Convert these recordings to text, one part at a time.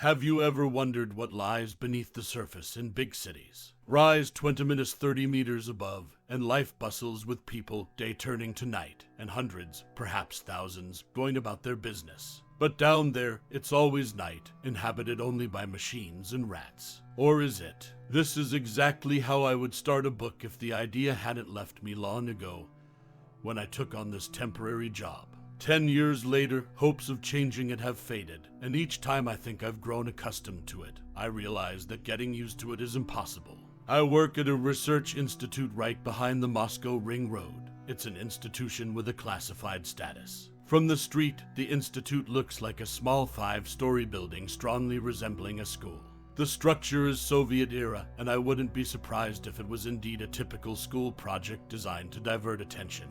Have you ever wondered what lies beneath the surface in big cities? Rise 20 minutes 30 meters above, and life bustles with people, day turning to night, and hundreds, perhaps thousands, going about their business. But down there, it's always night, inhabited only by machines and rats. Or is it? This is exactly how I would start a book if the idea hadn't left me long ago, when I took on this temporary job. 10 years later, hopes of changing it have faded, and each time I think I've grown accustomed to it, I realize that getting used to it is impossible. I work at a research institute right behind the Moscow Ring Road. It's an institution with a classified status. From the street, the institute looks like a small 5-story building strongly resembling a school. The structure is Soviet era, and I wouldn't be surprised if it was indeed a typical school project designed to divert attention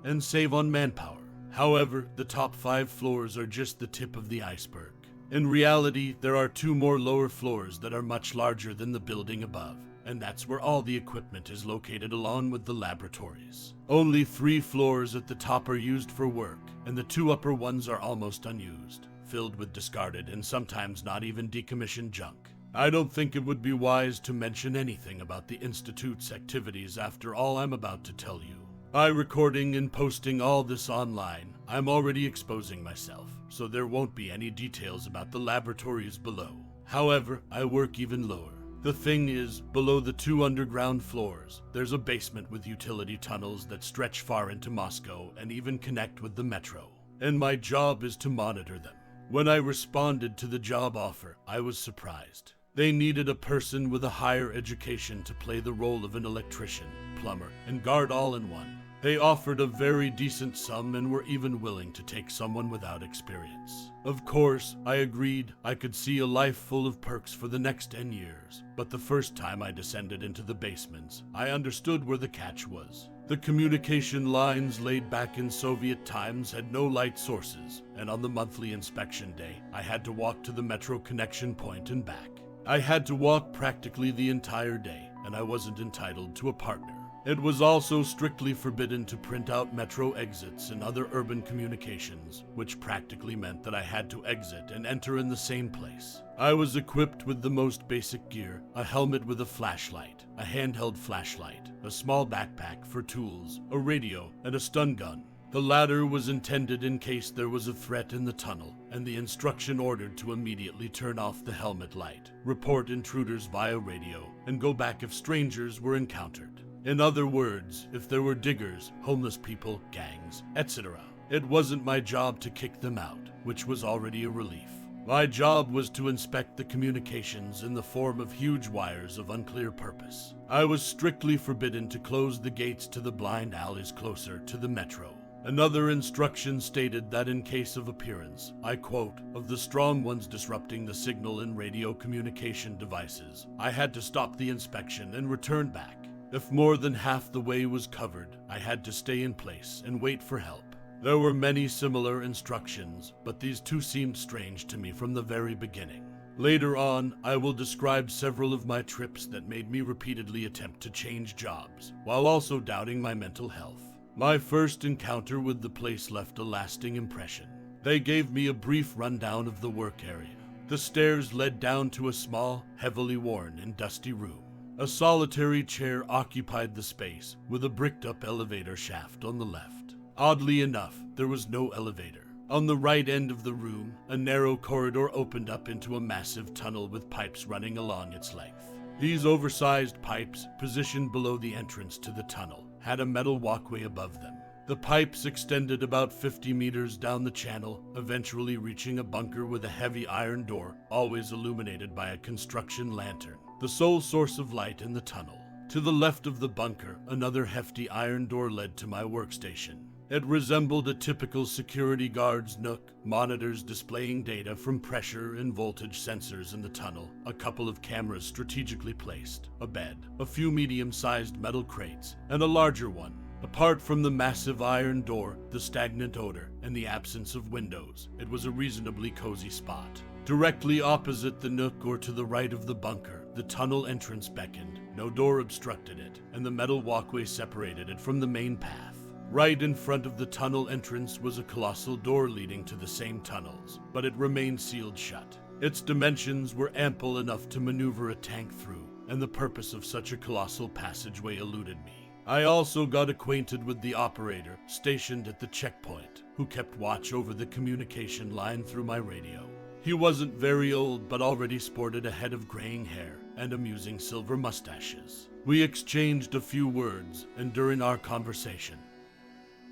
and save on manpower. However, the top 5 floors are just the tip of the iceberg. In reality, there are 2 more lower floors that are much larger than the building above, and that's where all the equipment is located along with the laboratories. Only 3 floors at the top are used for work, and the 2 upper ones are almost unused, filled with discarded and sometimes not even decommissioned junk. I don't think it would be wise to mention anything about the Institute's activities after all I'm about to tell you. By recording and posting all this online, I'm already exposing myself, so there won't be any details about the laboratories below. However, I work even lower. The thing is, below the 2 underground floors, there's a basement with utility tunnels that stretch far into Moscow and even connect with the metro. And my job is to monitor them. When I responded to the job offer, I was surprised. They needed a person with a higher education to play the role of an electrician, plumber, and guard all in one. They offered a very decent sum and were even willing to take someone without experience. Of course, I agreed. I could see a life full of perks for the next 10 years. But the first time I descended into the basements, I understood where the catch was. The communication lines laid back in Soviet times had no light sources, and on the monthly inspection day, I had to walk to the metro connection point and back. I had to walk practically the entire day, and I wasn't entitled to a partner. It was also strictly forbidden to print out metro exits and other urban communications, which practically meant that I had to exit and enter in the same place. I was equipped with the most basic gear, a helmet with a flashlight, a handheld flashlight, a small backpack for tools, a radio, and a stun gun. The latter was intended in case there was a threat in the tunnel, and the instruction ordered to immediately turn off the helmet light, report intruders via radio, and go back if strangers were encountered. In other words, if there were diggers, homeless people, gangs, etc., it wasn't my job to kick them out, which was already a relief. My job was to inspect the communications in the form of huge wires of unclear purpose. I was strictly forbidden to close the gates to the blind alleys closer to the metro. Another instruction stated that in case of appearance, I quote, of the strong ones disrupting the signal and radio communication devices, I had to stop the inspection and return back. If more than half the way was covered, I had to stay in place and wait for help. There were many similar instructions, but these 2 seemed strange to me from the very beginning. Later on, I will describe several of my trips that made me repeatedly attempt to change jobs, while also doubting my mental health. My first encounter with the place left a lasting impression. They gave me a brief rundown of the work area. The stairs led down to a small, heavily worn and dusty room. A solitary chair occupied the space, with a bricked-up elevator shaft on the left. Oddly enough, there was no elevator. On the right end of the room, a narrow corridor opened up into a massive tunnel with pipes running along its length. These oversized pipes, positioned below the entrance to the tunnel, had a metal walkway above them. The pipes extended about 50 meters down the channel, eventually reaching a bunker with a heavy iron door, always illuminated by a construction lantern, the sole source of light in the tunnel. To the left of the bunker, another hefty iron door led to my workstation. It resembled a typical security guard's nook, monitors displaying data from pressure and voltage sensors in the tunnel, a couple of cameras strategically placed, a bed, a few medium-sized metal crates, and a larger one. Apart from the massive iron door, the stagnant odor, and the absence of windows, it was a reasonably cozy spot. Directly opposite the nook or to the right of the bunker, the tunnel entrance beckoned. No door obstructed it, and the metal walkway separated it from the main path. Right in front of the tunnel entrance was a colossal door leading to the same tunnels, but it remained sealed shut. Its dimensions were ample enough to maneuver a tank through, and the purpose of such a colossal passageway eluded me. I also got acquainted with the operator stationed at the checkpoint, who kept watch over the communication line through my radio. He wasn't very old, but already sported a head of graying hair and amusing silver mustaches. We exchanged a few words, and during our conversation,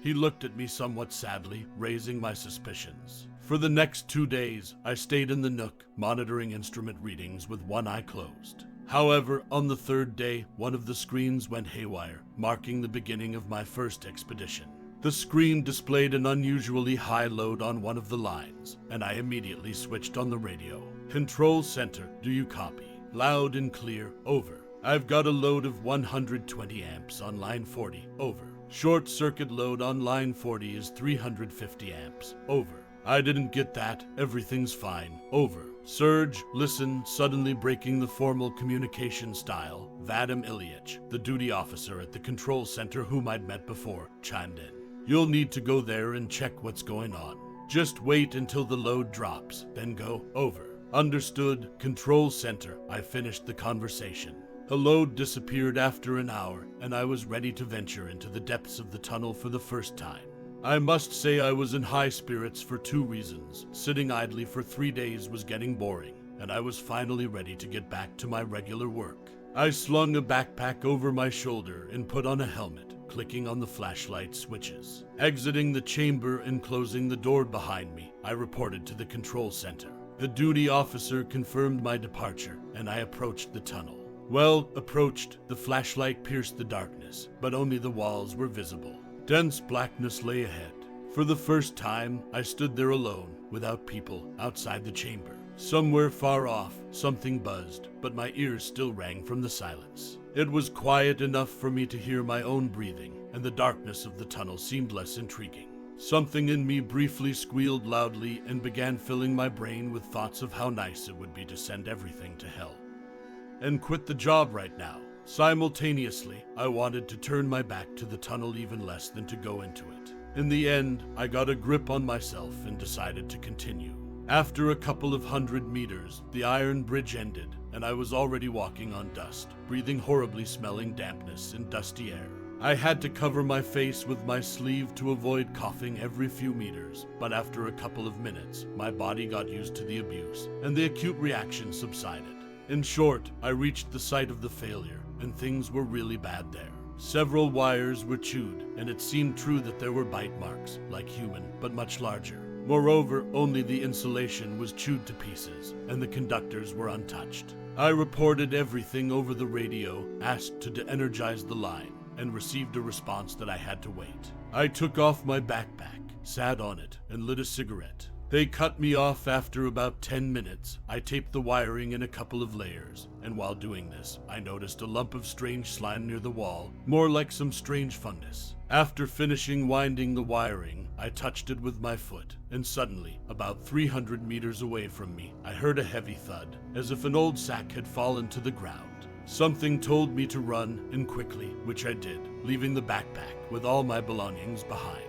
he looked at me somewhat sadly, raising my suspicions. For the next 2 days, I stayed in the nook, monitoring instrument readings with one eye closed. However, on the 3rd day, one of the screens went haywire, marking the beginning of my first expedition. The screen displayed an unusually high load on one of the lines, and I immediately switched on the radio. Control center, do you copy? Loud and clear, over. I've got a load of 120 amps on line 40, over. Short circuit load on line 40 is 350 amps, over. I didn't get that, everything's fine, over. Surge, listen, suddenly breaking the formal communication style, Vadim Ilyich, the duty officer at the control center whom I'd met before, chimed in. You'll need to go there and check what's going on. Just wait until the load drops, then go, over. Understood, control center, I finished the conversation. The load disappeared after an hour, and I was ready to venture into the depths of the tunnel for the first time. I must say I was in high spirits for 2 reasons. Sitting idly for 3 days was getting boring, and I was finally ready to get back to my regular work. I slung a backpack over my shoulder and put on a helmet, clicking on the flashlight switches. Exiting the chamber and closing the door behind me, I reported to the control center. The duty officer confirmed my departure, and I approached the tunnel. The flashlight pierced the darkness, but only the walls were visible. Dense blackness lay ahead. For the first time, I stood there alone, without people, outside the chamber. Somewhere far off, something buzzed, but my ears still rang from the silence. It was quiet enough for me to hear my own breathing, and the darkness of the tunnel seemed less intriguing. Something in me briefly squealed loudly and began filling my brain with thoughts of how nice it would be to send everything to hell and quit the job right now. Simultaneously, I wanted to turn my back to the tunnel even less than to go into it. In the end, I got a grip on myself and decided to continue. After a couple of 100 meters, the iron bridge ended, and I was already walking on dust, breathing horribly smelling dampness and dusty air. I had to cover my face with my sleeve to avoid coughing every few meters, but after a couple of minutes, my body got used to the abuse, and the acute reaction subsided. In short, I reached the site of the failure, and things were really bad there. Several wires were chewed, and it seemed true that there were bite marks, like human, but much larger. Moreover, only the insulation was chewed to pieces, and the conductors were untouched. I reported everything over the radio, asked to de-energize the line, and received a response that I had to wait. I took off my backpack, sat on it, and lit a cigarette. They cut me off after about 10 minutes. I taped the wiring in a couple of layers, and while doing this, I noticed a lump of strange slime near the wall, more like some strange fungus. After finishing winding the wiring, I touched it with my foot, and suddenly, about 300 meters away from me, I heard a heavy thud, as if an old sack had fallen to the ground. Something told me to run, and quickly, which I did, leaving the backpack with all my belongings behind.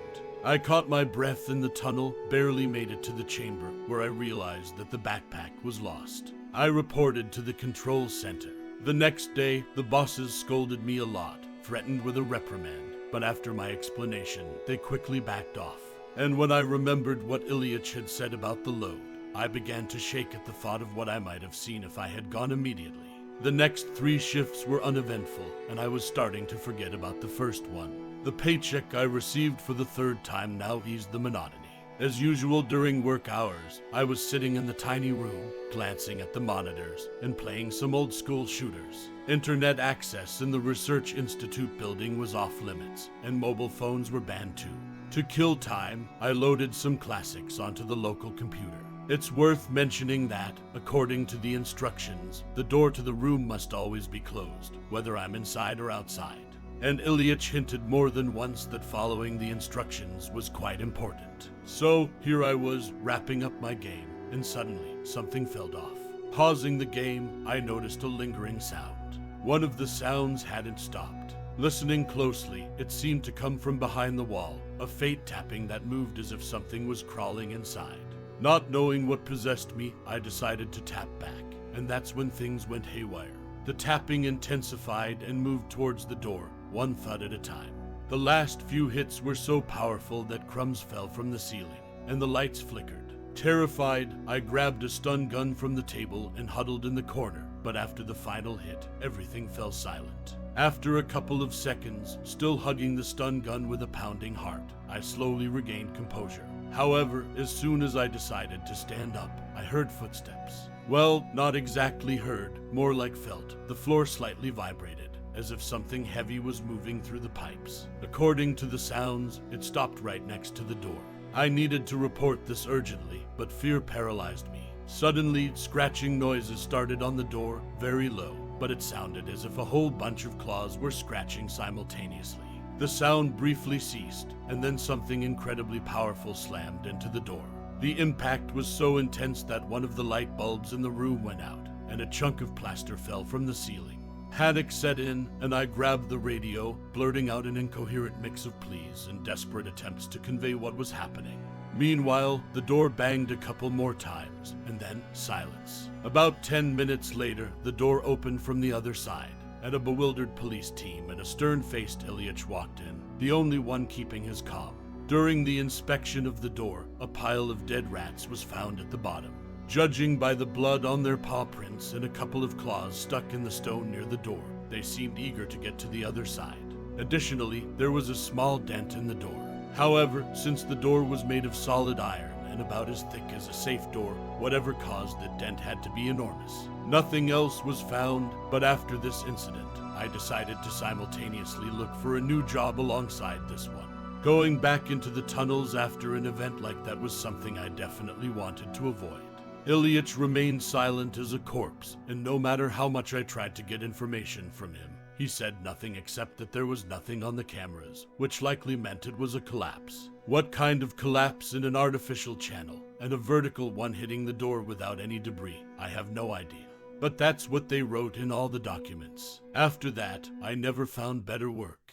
I caught my breath in the tunnel, barely made it to the chamber, where I realized that the backpack was lost. I reported to the control center. The next day, the bosses scolded me a lot, threatened with a reprimand, but after my explanation, they quickly backed off. And when I remembered what Ilyich had said about the load, I began to shake at the thought of what I might have seen if I had gone immediately. The next 3 shifts were uneventful, and I was starting to forget about the first one. The paycheck I received for the 3rd time now eased the monotony. As usual during work hours, I was sitting in the tiny room, glancing at the monitors and playing some old-school shooters. Internet access in the Research Institute building was off limits, and mobile phones were banned too. To kill time, I loaded some classics onto the local computer. It's worth mentioning that, according to the instructions, the door to the room must always be closed, whether I'm inside or outside. And Ilyich hinted more than once that following the instructions was quite important. So, here I was, wrapping up my game, and suddenly, something fell off. Pausing the game, I noticed a lingering sound. One of the sounds hadn't stopped. Listening closely, it seemed to come from behind the wall, a faint tapping that moved as if something was crawling inside. Not knowing what possessed me, I decided to tap back, and that's when things went haywire. The tapping intensified and moved towards the door, one thud at a time. The last few hits were so powerful that crumbs fell from the ceiling, and the lights flickered. Terrified, I grabbed a stun gun from the table and huddled in the corner, but after the final hit, everything fell silent. After a couple of seconds, still hugging the stun gun with a pounding heart, I slowly regained composure. However, as soon as I decided to stand up, I heard footsteps. Well, not exactly heard, more like felt. The floor slightly vibrated, as if something heavy was moving through the pipes. According to the sounds, it stopped right next to the door. I needed to report this urgently, but fear paralyzed me. Suddenly, scratching noises started on the door, very low, but it sounded as if a whole bunch of claws were scratching simultaneously. The sound briefly ceased, and then something incredibly powerful slammed into the door. The impact was so intense that one of the light bulbs in the room went out, and a chunk of plaster fell from the ceiling. Panic set in, and I grabbed the radio, blurting out an incoherent mix of pleas and desperate attempts to convey what was happening. Meanwhile, the door banged a couple more times, and then silence. About 10 minutes later, the door opened from the other side, and a bewildered police team and a stern-faced Ilyich walked in, the only one keeping his calm. During the inspection of the door, a pile of dead rats was found at the bottom. Judging by the blood on their paw prints and a couple of claws stuck in the stone near the door, they seemed eager to get to the other side. Additionally, there was a small dent in the door. However, since the door was made of solid iron and about as thick as a safe door, whatever caused the dent had to be enormous. Nothing else was found, but after this incident, I decided to simultaneously look for a new job alongside this one. Going back into the tunnels after an event like that was something I definitely wanted to avoid. Ilyich remained silent as a corpse, and no matter how much I tried to get information from him, he said nothing except that there was nothing on the cameras, which likely meant it was a collapse. What kind of collapse in an artificial channel, and a vertical one hitting the door without any debris, I have no idea. But that's what they wrote in all the documents. After that, I never found better work.